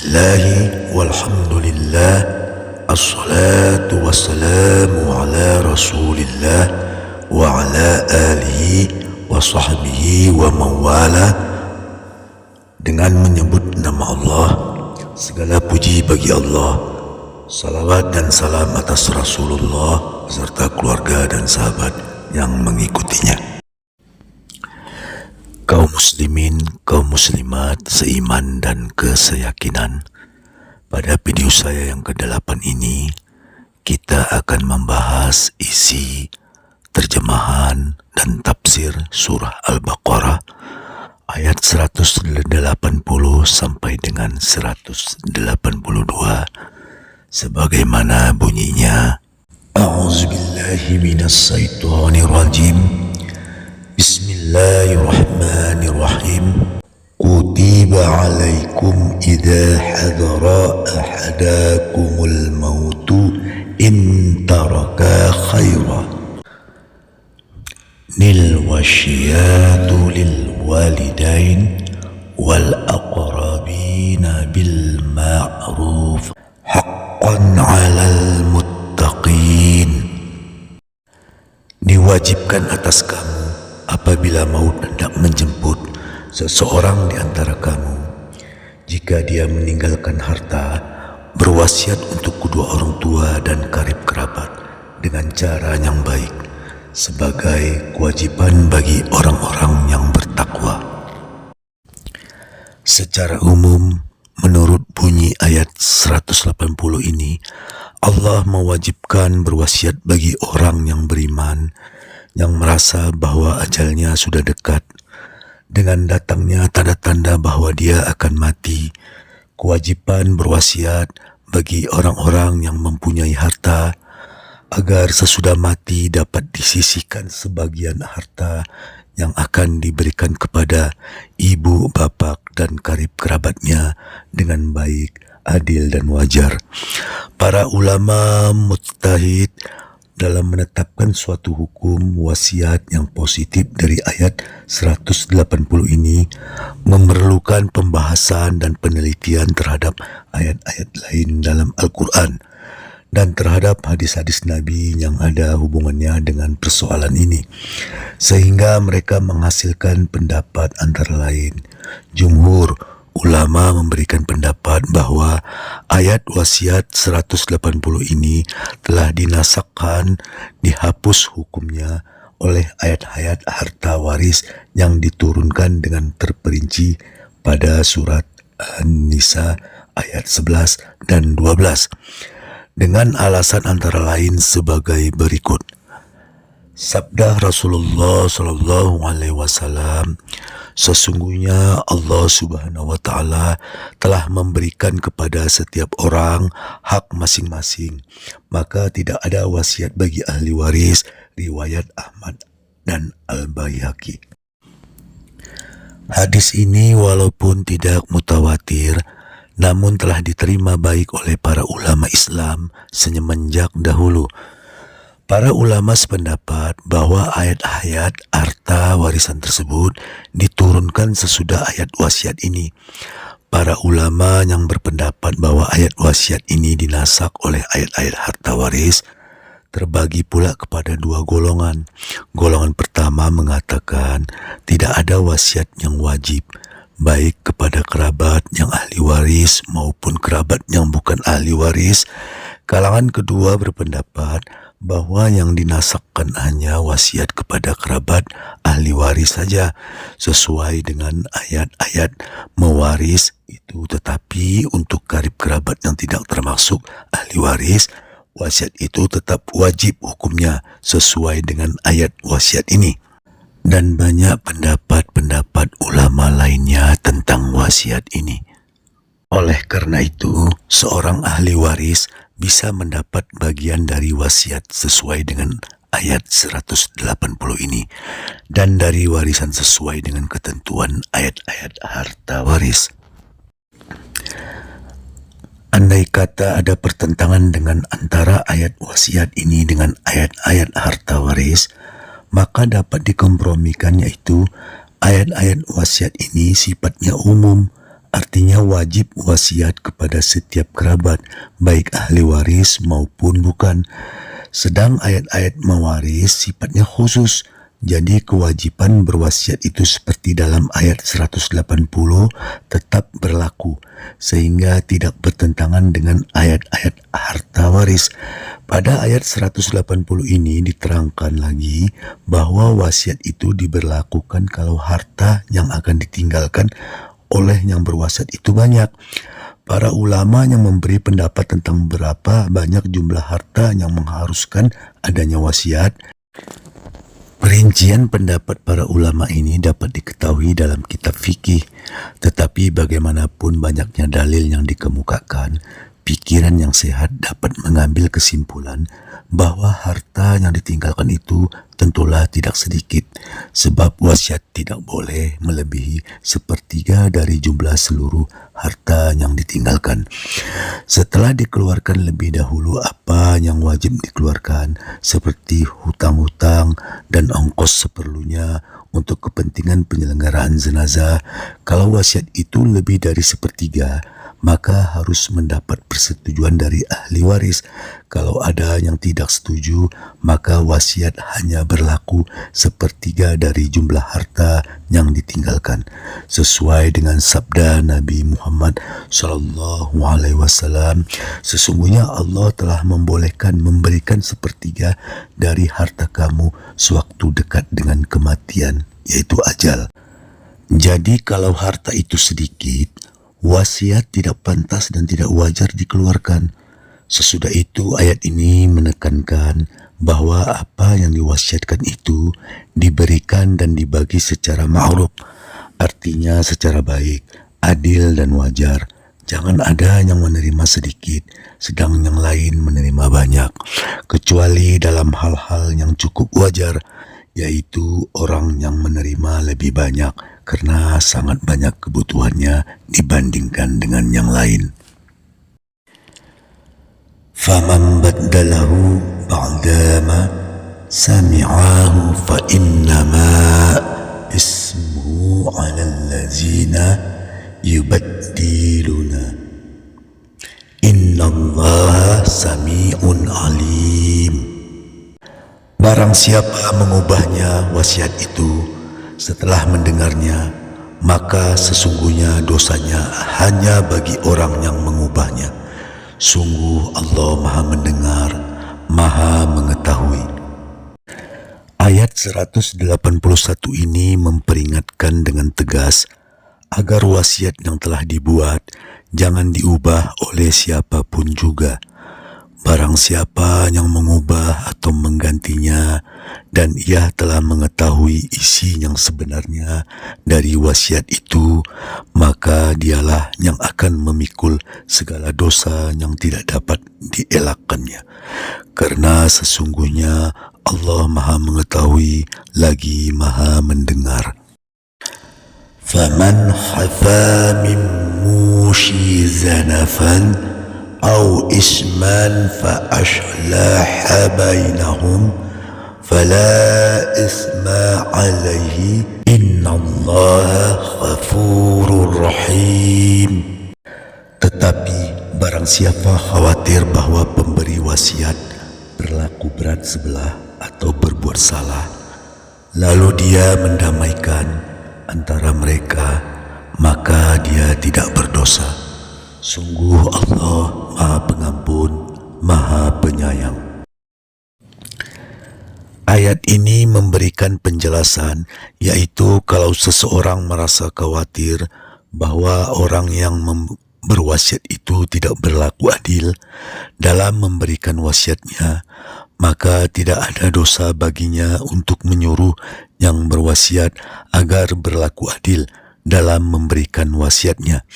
Bismillahi walhamdulillah, assalatu wassalamu ala rasulillah wa ala alihi wa sahbihi wa mawala. Dengan menyebut nama Allah, segala puji bagi Allah. Salawat dan salam atas Rasulullah serta keluarga dan sahabat yang mengikutinya. Kaum muslimin, kaum muslimat, seiman dan keseyakinan. Pada video saya yang ke-8 ini, kita akan membahas isi terjemahan dan tafsir surah Al-Baqarah ayat 180 sampai dengan 182 sebagaimana bunyinya. A'udzubillahi minasyaitonirrajim. Bismillahirrahmanirrahim. Kutiba alaikum idza hadara ahadakumul mautu in taraka khaira nil wasyiyatu lil walidain wal aqrabina bil ma'ruf haqqan 'alal muttaqin. Diwajibkan atas kamu apabila maut hendak menjemput seseorang di antara kamu, jika dia meninggalkan harta, berwasiat untuk kedua orang tua dan karib kerabat dengan cara yang baik, sebagai kewajiban bagi orang-orang yang bertakwa. Secara umum, menurut bunyi ayat 180 ini, Allah mewajibkan berwasiat bagi orang yang beriman, yang merasa bahwa ajalnya sudah dekat, dengan datangnya tanda-tanda bahwa dia akan mati. Kewajiban berwasiat bagi orang-orang yang mempunyai harta, agar sesudah mati dapat disisihkan sebagian harta yang akan diberikan kepada ibu, bapak, dan karib kerabatnya dengan baik, adil, dan wajar. Para ulama mujtahid dalam menetapkan suatu hukum wasiat yang positif dari ayat 180 ini memerlukan pembahasan dan penelitian terhadap ayat-ayat lain dalam Al-Quran dan terhadap hadis-hadis Nabi yang ada hubungannya dengan persoalan ini, sehingga mereka menghasilkan pendapat antara lain. Jumhur ulama memberikan pendapat bahwa ayat wasiat 180 ini telah dinasakkan, dihapus hukumnya oleh ayat-ayat harta waris yang diturunkan dengan terperinci pada surat An-Nisa ayat 11 dan 12 dengan alasan antara lain sebagai berikut. Sabda Rasulullah SAW, sesungguhnya Allah Subhanahu wa Ta'ala telah memberikan kepada setiap orang hak masing-masing, maka tidak ada wasiat bagi ahli waris. Riwayat Ahmad dan Al-Baihaqi. Hadis ini walaupun tidak mutawatir, namun telah diterima baik oleh para ulama Islam semenjak dahulu. Para ulama sependapat bahwa ayat-ayat harta warisan tersebut diturunkan sesudah ayat wasiat ini. Para ulama yang berpendapat bahwa ayat wasiat ini dinasak oleh ayat-ayat harta waris terbagi pula kepada dua golongan. Golongan pertama mengatakan tidak ada wasiat yang wajib, baik kepada kerabat yang ahli waris maupun kerabat yang bukan ahli waris. Kalangan kedua berpendapat bahwa yang dinasakkan hanya wasiat kepada kerabat ahli waris saja, sesuai dengan ayat-ayat mewaris itu. Tetapi untuk karib kerabat yang tidak termasuk ahli waris, wasiat itu tetap wajib hukumnya sesuai dengan ayat wasiat ini. Dan banyak pendapat-pendapat ulama lainnya tentang wasiat ini. Oleh karena itu, seorang ahli waris bisa mendapat bagian dari wasiat sesuai dengan ayat 180 ini dan dari warisan sesuai dengan ketentuan ayat-ayat harta waris. Andai kata ada pertentangan dengan antara ayat wasiat ini dengan ayat-ayat harta waris, maka dapat dikompromikan, yaitu ayat-ayat wasiat ini sifatnya umum Artinya wajib wasiat kepada setiap kerabat, baik ahli waris maupun bukan. Sedang ayat-ayat mewaris sifatnya khusus, jadi kewajiban berwasiat itu seperti dalam ayat 180 tetap berlaku, sehingga tidak bertentangan dengan ayat-ayat harta waris. Pada ayat 180 ini diterangkan lagi bahwa wasiat itu diberlakukan kalau harta yang akan ditinggalkan oleh yang berwasiat itu banyak. Para ulama yang memberi pendapat tentang berapa banyak jumlah harta yang mengharuskan adanya wasiat. Perincian pendapat para ulama ini dapat diketahui dalam kitab fikih, tetapi bagaimanapun banyaknya dalil yang dikemukakan, pikiran yang sehat dapat mengambil kesimpulan bahwa harta yang ditinggalkan itu tentulah tidak sedikit, sebab wasiat tidak boleh melebihi sepertiga dari jumlah seluruh harta yang ditinggalkan. Setelah dikeluarkan lebih dahulu apa yang wajib dikeluarkan, seperti hutang-hutang dan ongkos seperlunya untuk kepentingan penyelenggaraan jenazah, kalau wasiat itu lebih dari sepertiga, maka harus mendapat persetujuan dari ahli waris. Kalau ada yang tidak setuju, maka wasiat hanya berlaku sepertiga dari jumlah harta yang ditinggalkan, sesuai dengan sabda Nabi Muhammad SAW. Sesungguhnya Allah telah membolehkan memberikan sepertiga dari harta kamu sewaktu dekat dengan kematian, yaitu ajal. Jadi kalau harta itu sedikit, wasiat tidak pantas dan tidak wajar dikeluarkan. Sesudah itu ayat ini menekankan bahwa apa yang diwasiatkan itu diberikan dan dibagi secara ma'ruf, artinya secara baik, adil dan wajar. Jangan ada yang menerima sedikit, sedang yang lain menerima banyak, kecuali dalam hal-hal yang cukup wajar, yaitu orang yang menerima lebih banyak karena sangat banyak kebutuhannya dibandingkan dengan yang lain. Faman baddalahu ba'dama sami'ahu fa innama ismuhu 'alal ladzina yubaddiluna innallaha sami'un 'alim. Barang siapa mengubahnya wasiat itu setelah mendengarnya, maka sesungguhnya dosanya hanya bagi orang yang mengubahnya. Sungguh Allah Maha Mendengar, Maha Mengetahui. Ayat 181 ini memperingatkan dengan tegas agar wasiat yang telah dibuat jangan diubah oleh siapapun juga. Barang siapa yang mengubah atau menggantinya dan ia telah mengetahui isi yang sebenarnya dari wasiat itu, maka dialah yang akan memikul segala dosa yang tidak dapat dielakkannya. Karena sesungguhnya Allah Maha Mengetahui lagi Maha Mendengar. Faman hafa min mushi zanafan أو إثما فأصلح بينهم فلا إثم عليه إن الله غفور رحيم. Tetapi barang siapa khawatir bahwa pemberi wasiat berlaku berat sebelah atau berbuat salah, lalu dia mendamaikan antara mereka, maka dia tidak berdosa. Sungguh Allah Maha Pengampun, Maha Penyayang. Ayat ini memberikan penjelasan, yaitu kalau seseorang merasa khawatir bahwa orang yang berwasiat itu tidak berlaku adil dalam memberikan wasiatnya, maka tidak ada dosa baginya untuk menyuruh yang berwasiat agar berlaku adil dalam memberikan wasiatnya.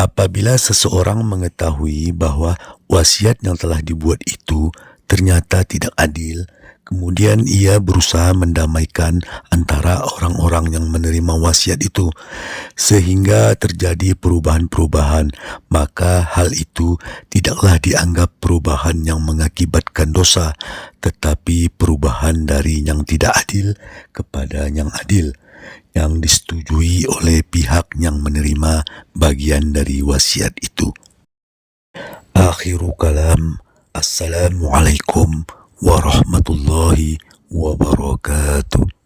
Apabila seseorang mengetahui bahwa wasiat yang telah dibuat itu ternyata tidak adil, kemudian ia berusaha mendamaikan antara orang-orang yang menerima wasiat itu, sehingga terjadi perubahan-perubahan, maka hal itu tidaklah dianggap perubahan yang mengakibatkan dosa, tetapi perubahan dari yang tidak adil kepada yang adil. yang disetujui oleh pihak yang menerima bagian dari wasiat itu. Akhiru kalam, Assalamualaikum warahmatullahi wabarakatuh.